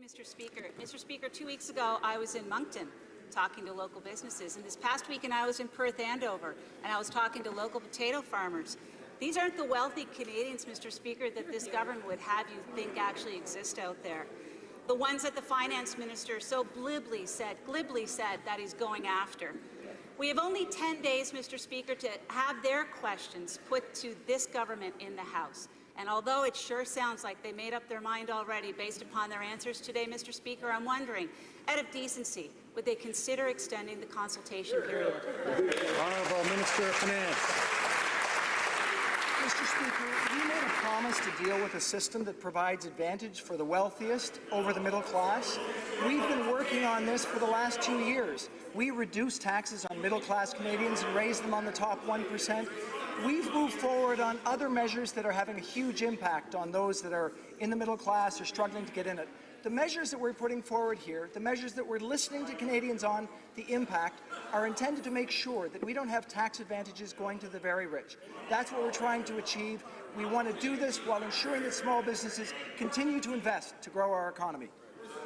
Mr. Speaker. Mr. Speaker, 2 weeks ago, I was in Moncton talking to local businesses, and this past weekend I was in Perth Andover, and I was talking to local potato farmers. These aren't the wealthy Canadians, Mr. Speaker, that this government would have you think actually exist out there. The ones that the finance minister so glibly said that he's going after. We have only 10 days, Mr. Speaker, to have their questions put to this government in the House. And although it sure sounds like they made up their mind already based upon their answers today, Mr. Speaker, I'm wondering, out of decency, would they consider extending the consultation period? Honourable Minister of Finance. Mr. Speaker, we made a promise to deal with a system that provides advantage for the wealthiest over the middle class. We've been working on this for the last 2 years. We reduced taxes on middle-class Canadians and raised them on the top 1%. We've moved forward on other measures that are having a huge impact on those that are in the middle class or struggling to get in it. The measures that we're putting forward here, the measures that we're listening to Canadians on the impact, are intended to make sure that we don't have tax advantages going to the very rich. That's what we're trying to achieve. We want to do this while ensuring that small businesses continue to invest to grow our economy.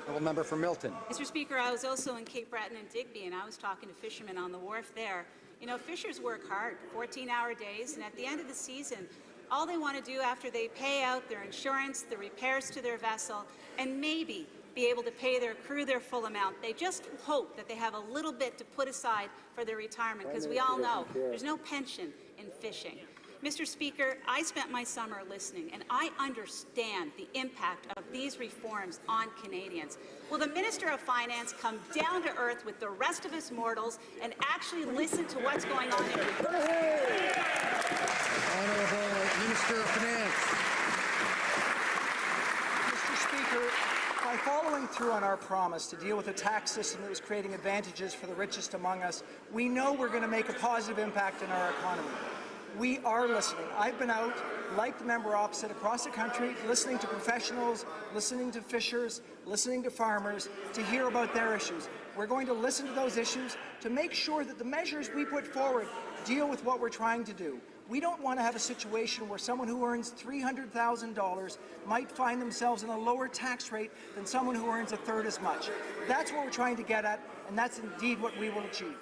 Honourable member for Milton. Mr. Speaker, I was also in Cape Breton and Digby, and I was talking to fishermen on the wharf there. You know, fishers work hard, 14-hour days, and at the end of the season, all they want to do after they pay out their insurance, the repairs to their vessel, and maybe be able to pay their crew their full amount, they just hope that they have a little bit to put aside for their retirement, because we all know there's no pension in fishing. Mr. Speaker, I spent my summer listening, and I understand the impact of these reforms on Canadians. Will the Minister of Finance come down to earth with the rest of us mortals and actually listen to what's going on in Honourable Minister of Finance. Mr. Speaker, by following through on our promise to deal with a tax system that was creating advantages for the richest among us, we know we're going to make a positive impact in our economy. We are listening. I've been out, like the member opposite, across the country, listening to professionals, listening to fishers, listening to farmers, to hear about their issues. We're going to listen to those issues to make sure that the measures we put forward deal with what we're trying to do. We don't want to have a situation where someone who earns $300,000 might find themselves in a lower tax rate than someone who earns a third as much. That's what we're trying to get at, and that's indeed what we will achieve.